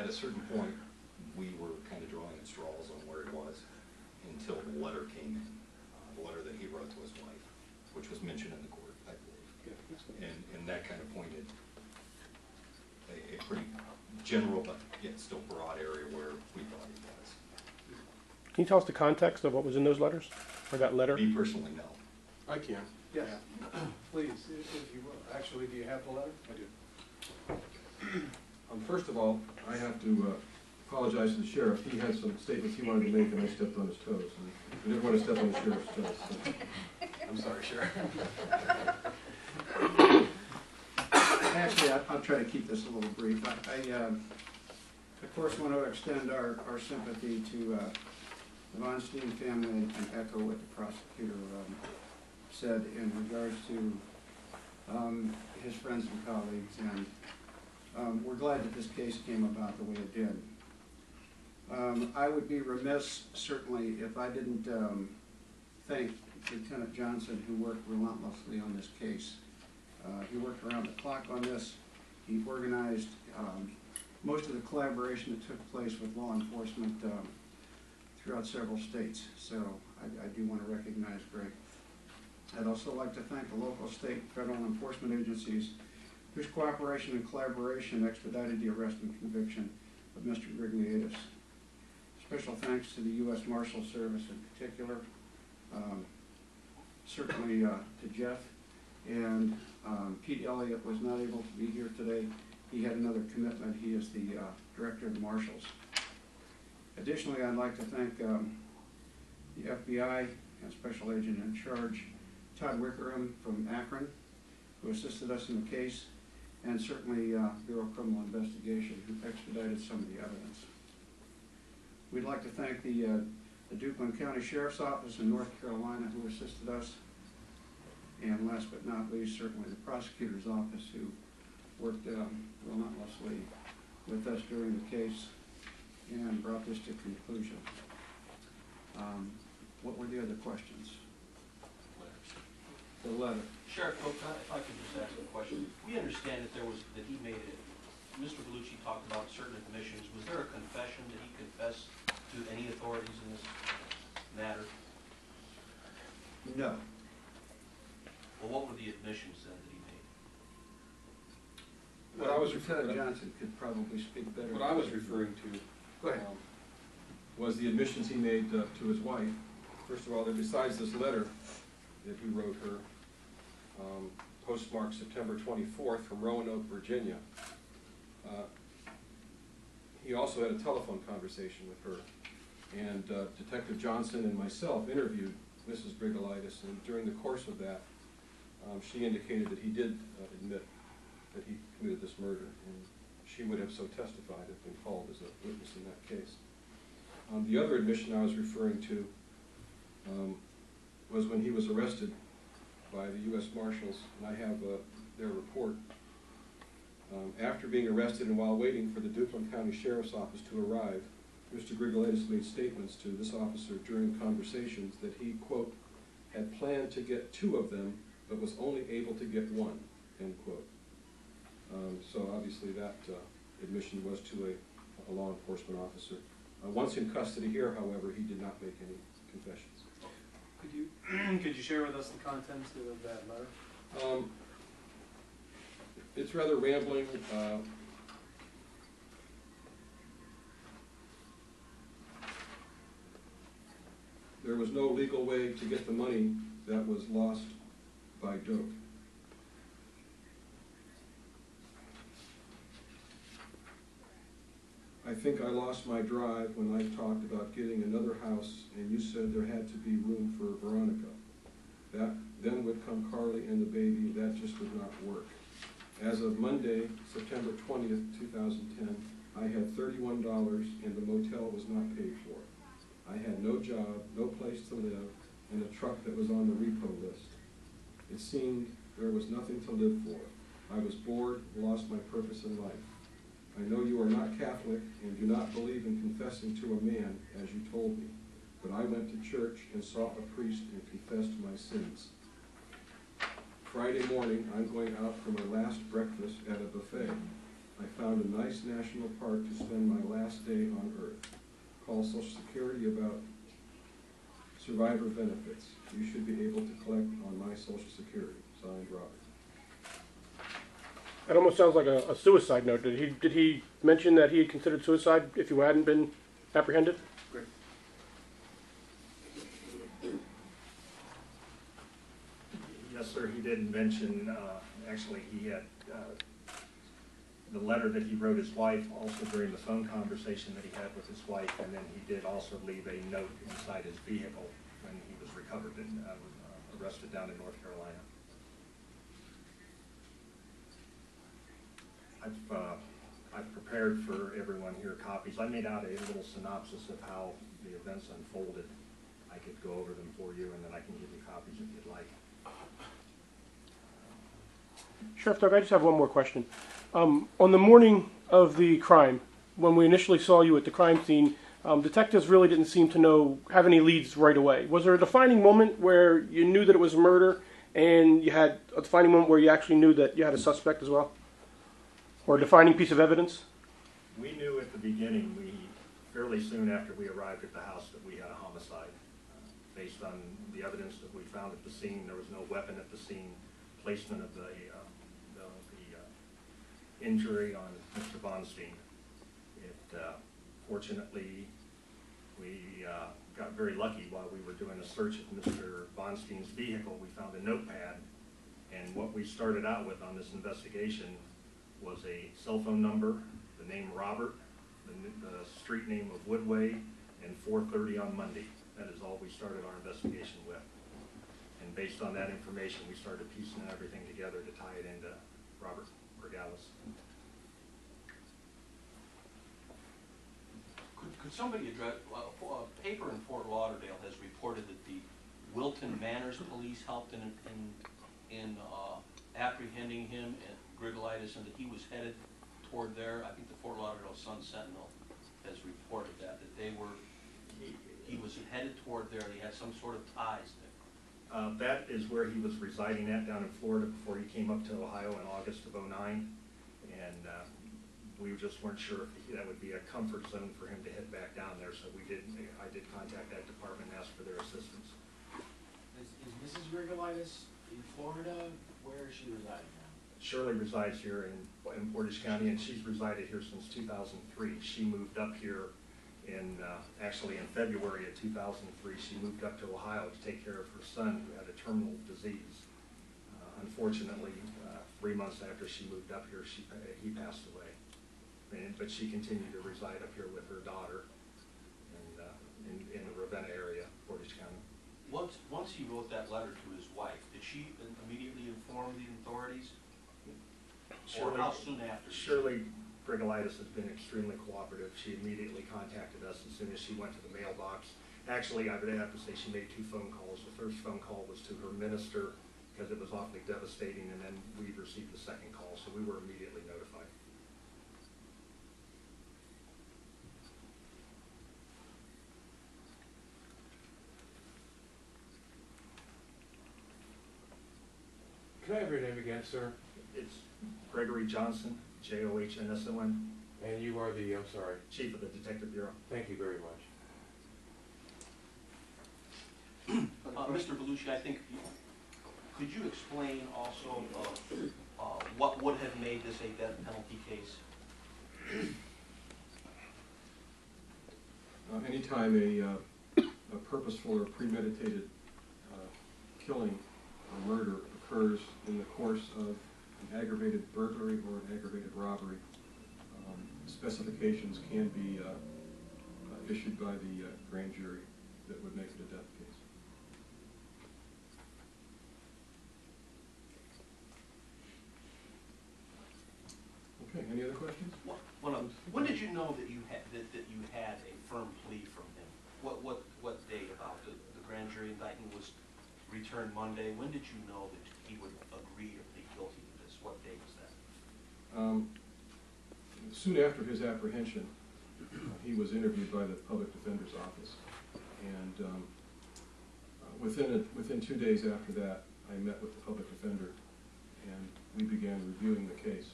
at a certain point, we were kind of drawing at straws on where he was until the letter came in, the letter that he wrote to his wife, which was mentioned in the court, I believe. And that kind of pointed a pretty general, but yet still broad area where we thought he was. Can you tell us the context of what was in those letters, or that letter? Me personally, no. I can. Yes, please, if you will. Actually, do you have the letter? I do. First of all, I have to apologize to the sheriff. He had some statements he wanted to make, and I stepped on his toes. And I didn't want to step on the sheriff's toes. So. I'm sorry, Sheriff. Actually, I'll try to keep this a little brief. I of course, want to extend our sympathy to the VonStein family and echo what the prosecutor said in regards to his friends and colleagues. And we're glad that this case came about the way it did. I would be remiss, certainly, if I didn't thank Lieutenant Johnson, who worked relentlessly on this case. He worked around the clock on this. He organized most of the collaboration that took place with law enforcement throughout several states. So I do want to recognize Greg. I'd also like to thank the local, state, and federal enforcement agencies whose cooperation and collaboration expedited the arrest and conviction of Mr. Grigliatis. Special thanks to the U.S. Marshal Service in particular, certainly to Jeff, and Pete Elliott was not able to be here today. He had another commitment. He is the Director of the Marshals. Additionally, I'd like to thank the FBI and Special Agent in Charge, Todd Wickerham from Akron, who assisted us in the case, and certainly Bureau of Criminal Investigation, who expedited some of the evidence. We'd like to thank the Duplin County Sheriff's Office in North Carolina, who assisted us. And last but not least, certainly the prosecutor's office, who worked relentlessly with us during the case and brought this to conclusion. What were the other questions? The letter. Sheriff, if I could just ask a question. We understand that he made it. Mr. Bellucci talked about certain admissions. Was there a confession that he confessed to any authorities in this matter? No. Well, what were the admissions then that he made? What I was Lieutenant Johnson could probably speak better. What I was referring to Go ahead. Was the admissions he made to his wife. First of all, that besides this letter that he wrote her, postmarked September 24th from Roanoke, Virginia, he also had a telephone conversation with her. And Detective Johnson and myself interviewed Mrs. Grigliatis, and during the course of that, she indicated that he did admit that he committed this murder, and she would have so testified if been called as a witness in that case. The other admission I was referring to was when he was arrested by the U.S. Marshals, and I have their report. After being arrested and while waiting for the Duplin County Sheriff's Office to arrive, Mr. Grigliatis made statements to this officer during conversations that he, quote, had planned to get 2 of them, but was only able to get 1, end quote. So obviously that admission was to a law enforcement officer. Once in custody here, however, he did not make any confessions. Could you share with us the contents of that letter? It's rather rambling. There was no legal way to get the money that was lost by dope. I think I lost my drive when I talked about getting another house, and you said there had to be room for Veronica. That then would come Carly and the baby. That just would not work. As of Monday, September 20th, 2010, I had $31 and the motel was not paid for. I had no job, no place to live, and a truck that was on the repo list. It seemed there was nothing to live for. I was bored, lost my purpose in life. I know you are not Catholic and do not believe in confessing to a man, as you told me, but I went to church and saw a priest and confessed my sins. Friday morning, I'm going out for my last breakfast at a buffet. I found a nice national park to spend my last day on earth. Call Social Security about survivor benefits. You should be able to collect on my Social Security. Signed, Robert. That almost sounds like a suicide note. Did he mention that he had considered suicide if you hadn't been apprehended? Yes, sir, he did mention, actually, he had the letter that he wrote his wife, also during the phone conversation that he had with his wife, and then he did also leave a note inside his vehicle when he was recovered and arrested down in North Carolina. I've prepared for everyone here copies. I made out a little synopsis of how the events unfolded. I could go over them for you, and then I can give you copies if you'd like. Sheriff Doug, I just have one more question. On the morning of the crime, when we initially saw you at the crime scene, detectives really didn't seem to have any leads right away. Was there a defining moment where you knew that it was murder, and you had a defining moment where you actually knew that you had a suspect as well? Or a defining piece of evidence? We knew at the beginning, fairly soon after we arrived at the house, that we had a homicide. Based on the evidence that we found at the scene, there was no weapon at the scene, placement of the injury on Mr. VonStein. Fortunately, we got very lucky while we were doing a search of Mr. VonStein's vehicle. We found a notepad, and what we started out with on this investigation was a cell phone number, the name Robert, the street name of Woodway, and 4:30 on Monday. That is all we started our investigation with. And based on that information, we started piecing everything together to tie it into Robert Regalis. Could somebody address, a paper in Fort Lauderdale has reported that the Wilton Manors police helped in apprehending him and Grigolitis, and that he was headed toward there. I think the Fort Lauderdale Sun-Sentinel has reported that he was headed toward there, and he had some sort of ties there. That is where he was residing at down in Florida before he came up to Ohio in August of '09, and we just weren't sure if that would be a comfort zone for him to head back down there, so I did contact that department and ask for their assistance. Is Mrs. Grigolitis in Florida? Where is she residing now? Shirley resides here in Portage County, and she's resided here since 2003. She moved up here actually in February of 2003. She moved up to Ohio to take care of her son who had a terminal disease. Unfortunately, 3 months after she moved up here, he passed away. But she continued to reside up here with her daughter in the Ravenna area, Portage County. Once he wrote that letter to his wife, did she immediately inform the authorities? Or how soon after? Shirley Grigolitis has been extremely cooperative. She immediately contacted us as soon as she went to the mailbox. Actually, I would have to say she made 2 phone calls. The first phone call was to her minister because it was awfully devastating, and then we received the second call, so we were immediately notified. Can I have your name again, sir? It's Gregory Johnson, Johnsson, And you are the, I'm sorry. Chief of the Detective Bureau. Thank you very much. Mr. Belushi, I think, could you explain also what would have made this a death penalty case? Anytime a purposeful or premeditated killing or murder occurs in the course of an aggravated burglary or an aggravated robbery, specifications can be issued by the grand jury that would make it a death case. Okay, any other questions? When did you know that you had a firm plea from him? What date about the grand jury indictment was returned Monday? When did you know that he would agree to plead guilty to this? What date was that? Soon after his apprehension, he was interviewed by the public defender's office, and within 2 days after that, I met with the public defender, and we began reviewing the case.